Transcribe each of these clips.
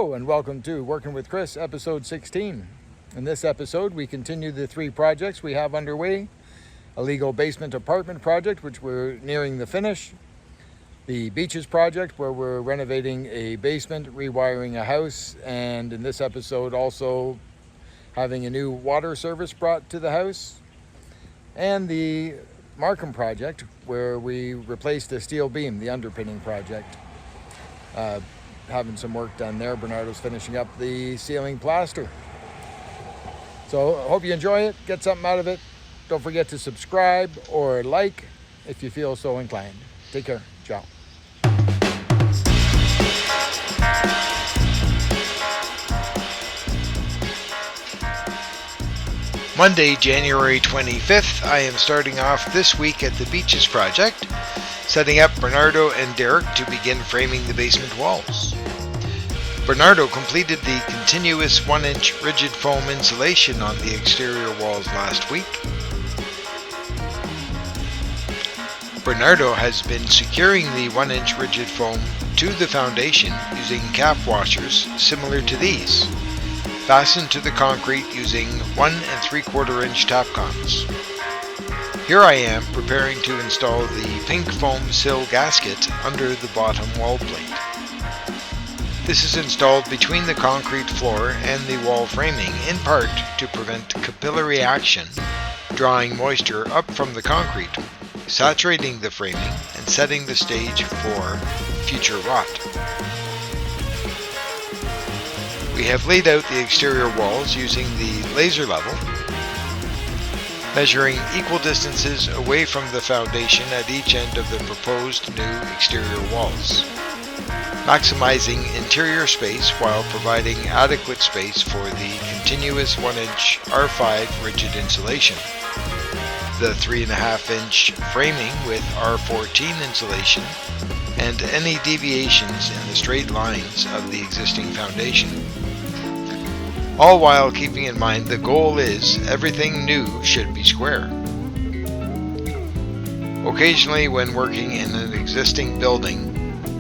Hello and welcome to Working with Chris, episode 16. In this episode, we continue the 3 projects we have underway. A legal basement apartment project, which we're nearing the finish. The Beaches project, where we're renovating a basement, rewiring a house, and in this episode also having a new water service brought to the house. And the Markham project, where we replaced a steel beam, the Underpinning project. Having some work done there. Bernardo's finishing up the ceiling plaster. So I hope you enjoy it, get something out of it. Don't forget to subscribe or like if you feel so inclined. Take care. Ciao. Monday, January 25th, I am starting off this week at the Beaches project, setting up Bernardo and Derek to begin framing the basement walls. Bernardo completed the continuous 1-inch rigid foam insulation on the exterior walls last week. Bernardo has been securing the 1-inch rigid foam to the foundation using cap washers similar to these, fastened to the concrete using 1 3/4-inch Tapcons. Here I am preparing to install the pink foam sill gasket under the bottom wall plate. This is installed between the concrete floor and the wall framing, in part to prevent capillary action, drawing moisture up from the concrete, saturating the framing and setting the stage for future rot. We have laid out the exterior walls using the laser level, measuring equal distances away from the foundation at each end of the proposed new exterior walls, maximizing interior space while providing adequate space for the continuous 1-inch R5 rigid insulation, the 3.5-inch framing with R14 insulation, and any deviations in the straight lines of the existing foundation. All while keeping in mind the goal is everything new should be square. Occasionally, when working in an existing building,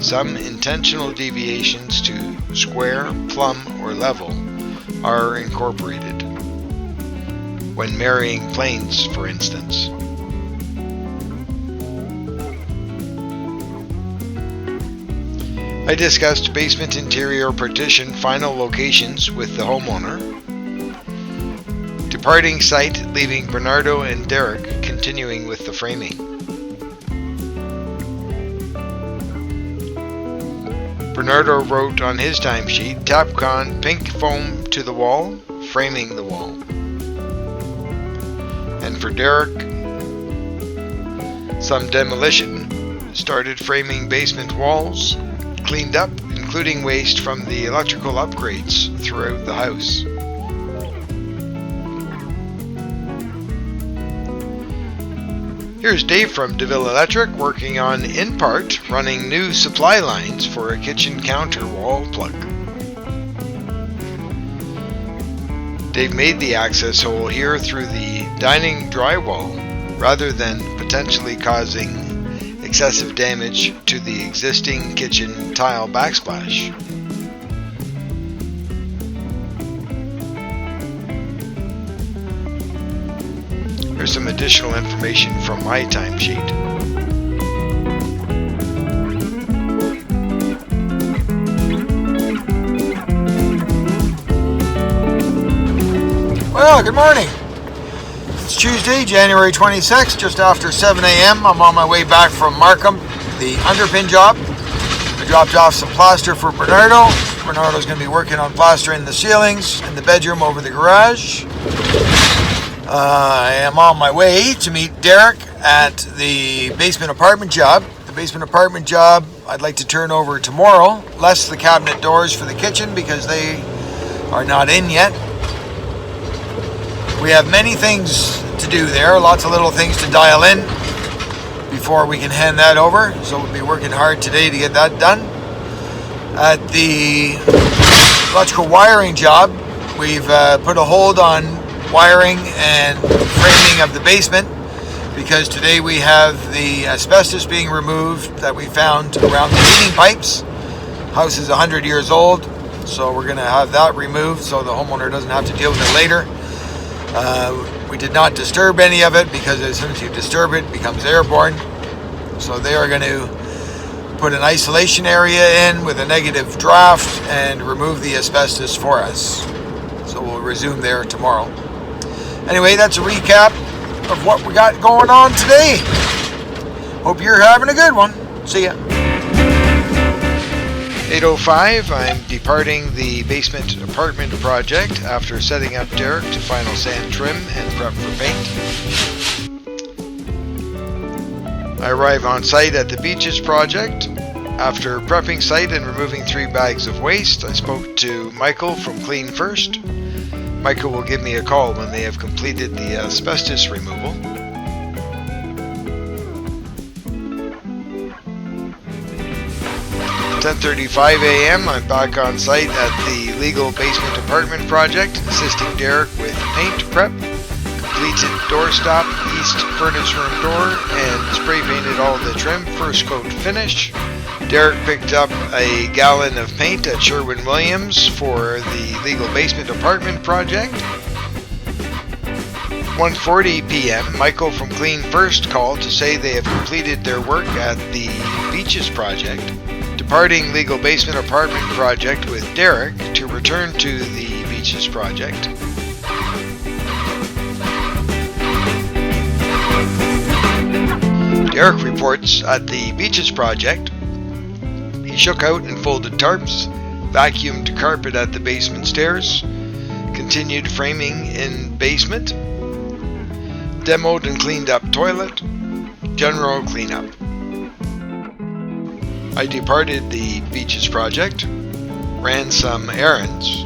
some intentional deviations to square, plumb, or level are incorporated. When marrying planes, for instance. I discussed basement interior partition final locations with the homeowner. Departing site, leaving Bernardo and Derek continuing with the framing. Bernardo wrote on his timesheet, Tapcon pink foam to the wall, framing the wall. And for Derek, some demolition, started framing basement walls, cleaned up, including waste from the electrical upgrades throughout the house. Here's Dave from DeVille Electric working on, in part, running new supply lines for a kitchen counter wall plug. Dave made the access hole here through the dining drywall rather than potentially causing excessive damage to the existing kitchen tile backsplash. Here's some additional information from my timesheet. Well, good morning. It's Tuesday, January 26th, just after 7 a.m. I'm on my way back from Markham, the underpin job. I dropped off some plaster for Bernardo. Bernardo's going to be working on plastering the ceilings in the bedroom over the garage. I am on my way to meet Derek at the basement apartment job. The basement apartment job I'd like to turn over tomorrow, less the cabinet doors for the kitchen because they are not in yet. We have many things to do there, lots of little things to dial in before we can hand that over. So we'll be working hard today to get that done. At the electrical wiring job, we've put a hold on wiring and framing of the basement because today we have the asbestos being removed that we found around the heating pipes. House is 100 years old, So we're going to have that removed so the homeowner doesn't have to deal with it later. We did not disturb any of it because as soon as you disturb it, it becomes airborne. So they are going to put an isolation area in with a negative draft and remove the asbestos for us. So we'll resume there tomorrow. Anyway, that's a recap of what we got going on today. Hope you're having a good one. See ya. 8:05, I'm departing the basement apartment project after setting up Derek to final sand trim and prep for paint. I arrive on site at the Beaches project. After prepping site and removing 3 bags of waste, I spoke to Michael from Clean First. Michael will give me a call when they have completed the asbestos removal. At 10:35 a.m. I'm back on site at the legal basement apartment project, assisting Derek with paint prep, completed doorstop, east furnace room door, and spray painted all the trim, first coat finish. Derek picked up a gallon of paint at Sherwin-Williams for the legal basement apartment project. 1:40 p.m. Michael from Clean First called to say they have completed their work at the Beaches project. Departing legal basement apartment project with Derek to return to the Beaches project. Derek reports at the Beaches project. He shook out and folded tarps, vacuumed carpet at the basement stairs, continued framing in basement, demoed and cleaned up toilet, general cleanup. I departed the Beaches project, ran some errands,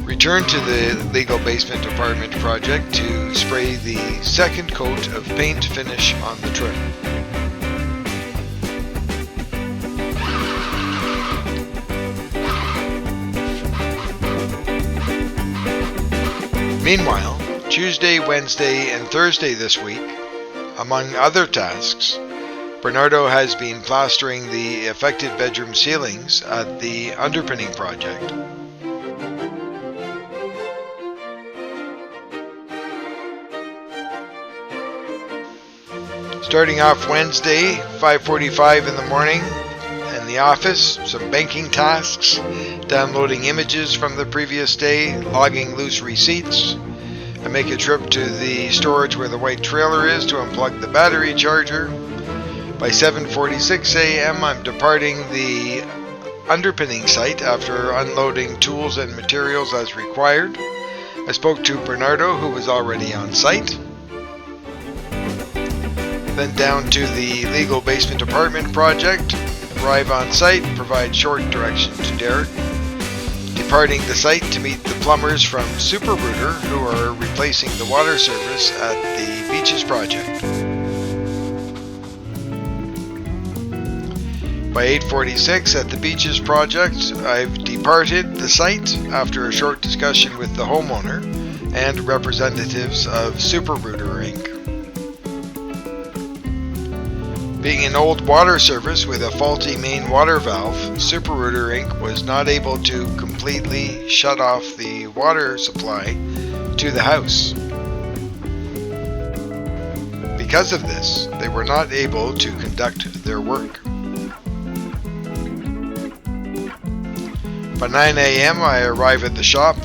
returned to the legal basement apartment project to spray the second coat of paint finish on the trim. Meanwhile, Tuesday, Wednesday, and Thursday this week, among other tasks, Bernardo has been plastering the affected bedroom ceilings at the Underpinning project. Starting off Wednesday, 5:45 in the morning, in the office, some banking tasks, downloading images from the previous day, logging loose receipts. I make a trip to the storage where the white trailer is to unplug the battery charger. By 7:46 a.m. I'm departing the Underpinning site after unloading tools and materials as required. I spoke to Bernardo, who was already on site. Then down to the legal basement apartment project. Arrive on site, provide short direction to Derek. Departing the site to meet the plumbers from Super Rooter who are replacing the water service at the Beaches project. By 8:46 at the Beaches project, I've departed the site after a short discussion with the homeowner and representatives of Super Rooter Inc. Being an old water service with a faulty main water valve, Super Rooter Inc. was not able to completely shut off the water supply to the house. Because of this, they were not able to conduct their work. By 9 a.m. I arrive at the shop,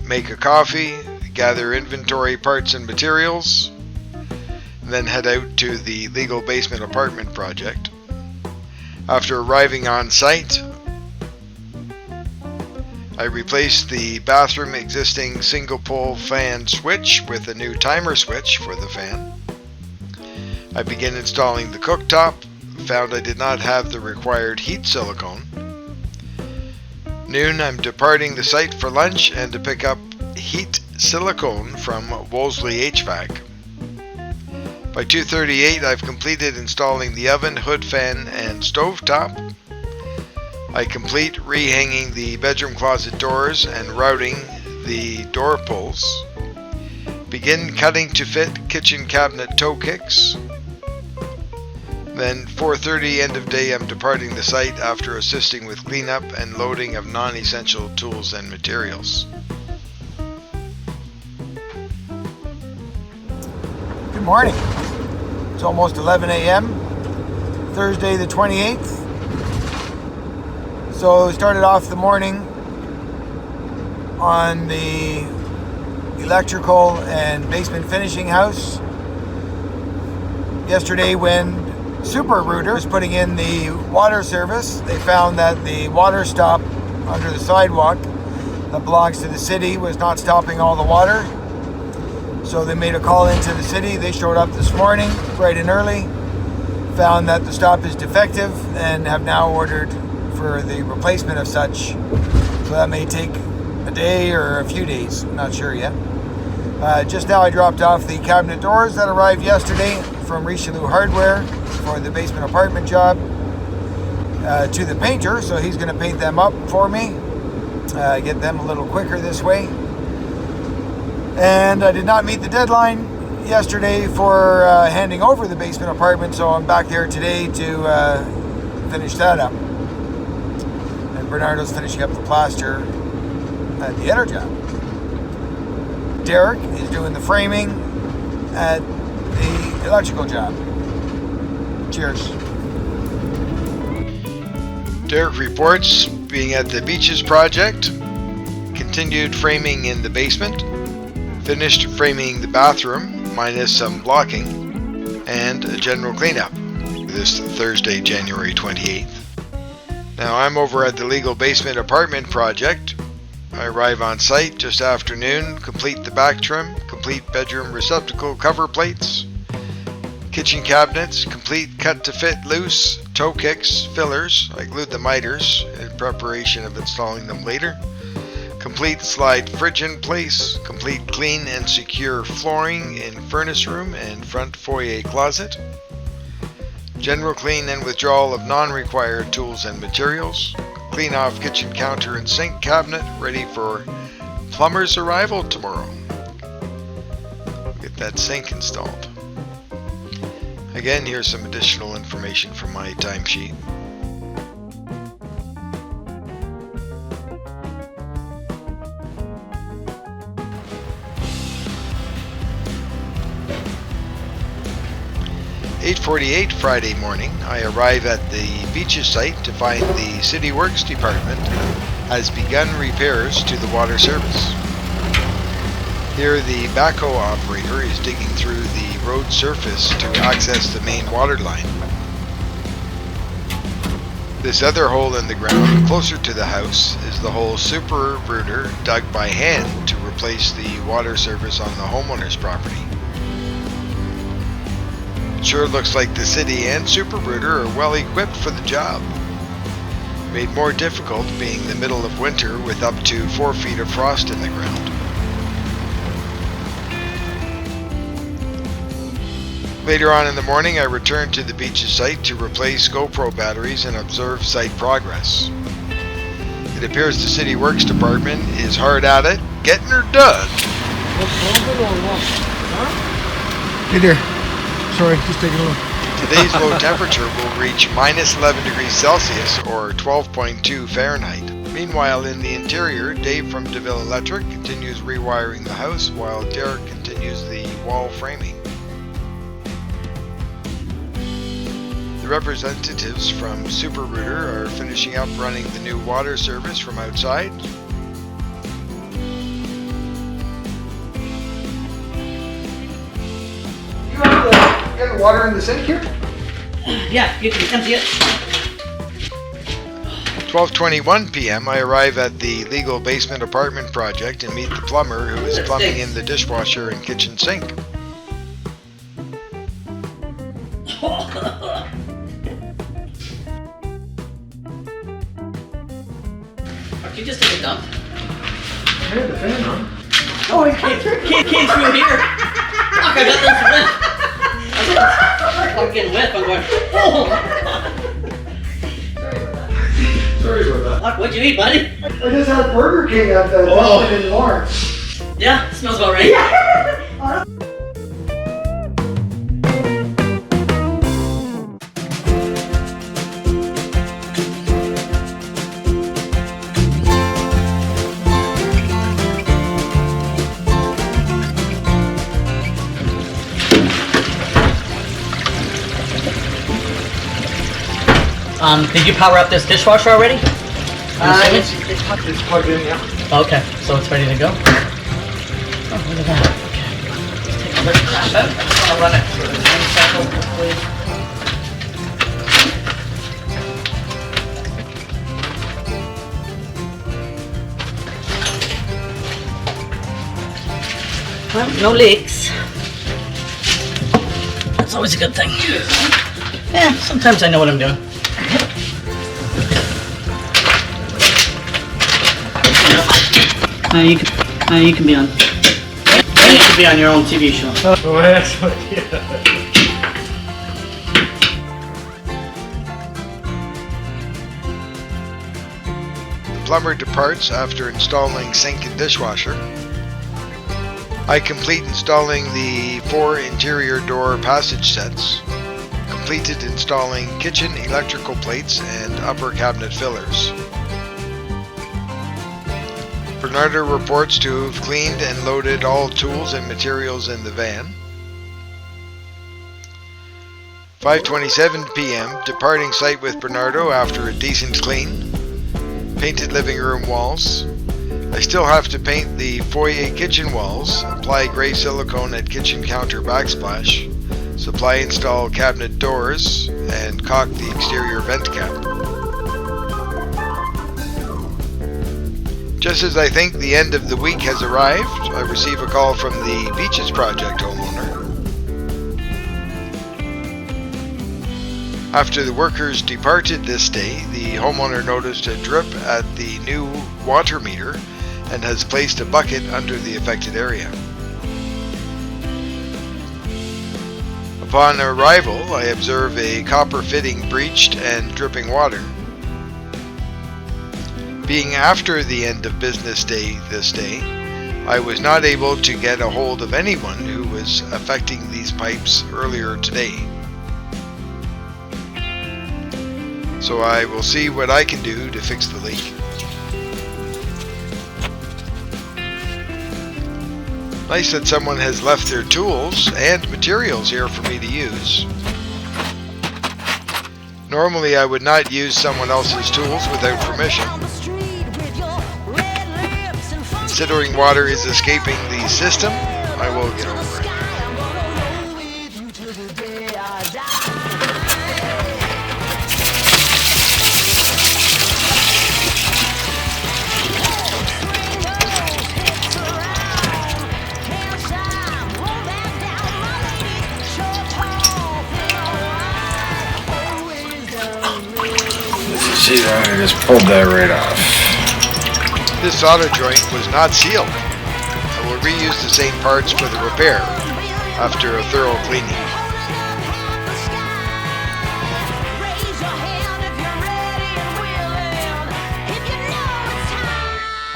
make a coffee, gather inventory parts and materials, and then head out to the legal basement apartment project. After arriving on site, I replaced the bathroom existing single pole fan switch with a new timer switch for the fan. I began installing the cooktop, found I did not have the required heat silicone. Noon, I'm departing the site for lunch and to pick up heat silicone from Wolseley HVAC. By 2:38, I've completed installing the oven, hood fan, and stovetop. I complete rehanging the bedroom closet doors and routing the door pulls. Begin cutting to fit kitchen cabinet toe kicks. Then 4:30 end of day, I'm departing the site after assisting with cleanup and loading of non-essential tools and materials. Good morning. It's almost 11 a.m. Thursday the 28th. So started off the morning on the electrical and basement finishing house. Yesterday when Super Rooter was putting in the water service, they found that the water stop under the sidewalk that belongs to the city was not stopping all the water. So they made a call into the city. They showed up this morning, bright and early, found that the stop is defective and have now ordered for the replacement of such. So that may take a day or a few days, I'm not sure yet. Just now I dropped off the cabinet doors that arrived yesterday from Richelieu Hardware for the basement apartment job to the painter, so he's going to paint them up for me, get them a little quicker this way. And I did not meet the deadline yesterday for handing over the basement apartment, so I'm back there today to finish that up. And Bernardo's finishing up the plaster at the other job. Derek is doing the framing at the electrical job. Cheers. Derek reports being at the Beaches project, continued framing in the basement, finished framing the bathroom minus some blocking, and a general cleanup this Thursday, January 28th. Now I'm over at the legal basement apartment project. I arrive on site just after noon, complete the back trim, complete bedroom receptacle cover plates, kitchen cabinets, complete cut to fit loose, toe kicks, fillers. I glued the miters in preparation of installing them later. Complete slide fridge in place, complete clean and secure flooring in furnace room and front foyer closet. General clean and withdrawal of non-required tools and materials. Clean off kitchen counter and sink cabinet, ready for plumber's arrival tomorrow. Get that sink installed. Again, here's some additional information from my timesheet. (8:48) Friday morning, I arrive at the Beaches site to find the City Works department has begun repairs to the water service. Here the backhoe operator is digging through the road surface to access the main water line. This other hole in the ground closer to the house is the hole Super Rooter dug by hand to replace the water service on the homeowner's property. It sure looks like the city and Super Rooter are well equipped for the job. Made more difficult being the middle of winter with up to 4 feet of frost in the ground. Later on in the morning, I returned to the Beaches site to replace GoPro batteries and observe site progress. It appears the City Works department is hard at it, getting her done. Hey there. Sorry, just taking a look. Today's low temperature will reach minus 11 degrees Celsius or 12.2 Fahrenheit. Meanwhile, in the interior, Dave from DeVille Electric continues rewiring the house while Derek continues the wall framing. The representatives from Super Rooter are finishing up running the new water service from outside. You have the water in the sink here? Yeah, you can empty it. 12:21 p.m. I arrive at the legal basement apartment project and meet the plumber who is plumbing in the dishwasher and kitchen sink. You just take a dump. I had the fan on. Oh, you came through here. Fuck, I got this wet. I'm getting wet. I'm going, oh. Sorry about that. Fuck, what'd you eat, buddy? I just had Burger King at the Dunkin' in Lawrence. Yeah, smells about right. Did you power up this dishwasher already? It's plugged in, yeah. Okay, so it's ready to go. Oh, look at that. Okay. Let's take a look at that. I'm just gonna run it through the hand cycle quickly. Well, no leaks. That's always a good thing. Yeah, sometimes I know what I'm doing. You can be on. You should be on your own TV show. Oh, excellent. Yeah. The plumber departs after installing sink and dishwasher. I complete installing the 4 interior door passage sets. Completed installing kitchen electrical plates and upper cabinet fillers. Bernardo reports to have cleaned and loaded all tools and materials in the van. 5:27 p.m. departing site with Bernardo after a decent clean. Painted living room walls. I still have to paint the foyer kitchen walls, apply grey silicone at kitchen counter backsplash, supply install cabinet doors, and caulk the exterior vent cap. Just as I think the end of the week has arrived, I receive a call from the Beaches Project homeowner. After the workers departed this day, the homeowner noticed a drip at the new water meter and has placed a bucket under the affected area. Upon arrival, I observe a copper fitting breached and dripping water. Being after the end of business day this day, I was not able to get a hold of anyone who was affecting these pipes earlier today. So I will see what I can do to fix the leak. Nice that someone has left their tools and materials here for me to use. Normally I would not use someone else's tools without permission. Considering water is escaping the system, I will get over it. See that? I just pulled that right off. This solder joint was not sealed. I will reuse the same parts for the repair after a thorough cleaning.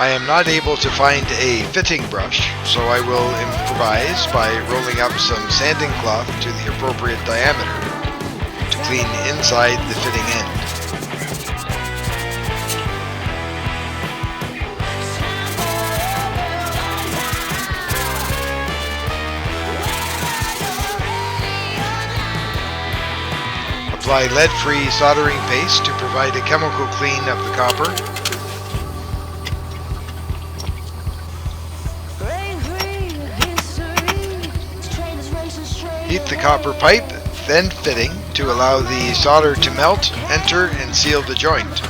I am not able to find a fitting brush, so I will improvise by rolling up some sanding cloth to the appropriate diameter to clean inside the fitting end. Apply lead-free soldering paste to provide a chemical clean of the copper. Heat the copper pipe, then fitting to allow the solder to melt, enter, and seal the joint.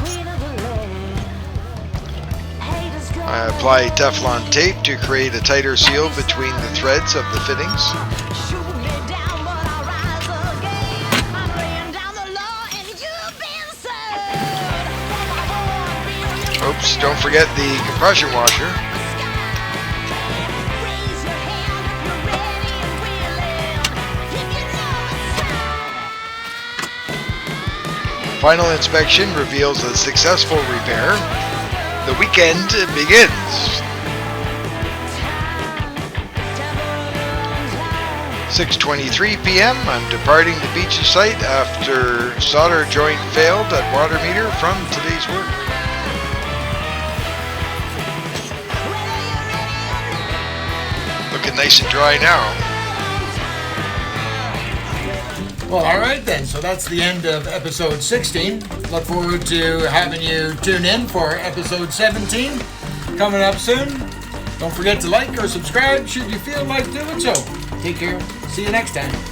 I apply Teflon tape to create a tighter seal between the threads of the fittings. Oops, don't forget the compression washer. Final inspection reveals a successful repair. The weekend begins. 6:23 p.m. I'm departing the Beaches site after solder joint failed at water meter from today's work. Looking nice and dry now. Well, all right then. So that's the end of episode 16. Look forward to having you tune in for episode 17 coming up soon. Don't forget to like or subscribe should you feel like doing so. Take care. See you next time.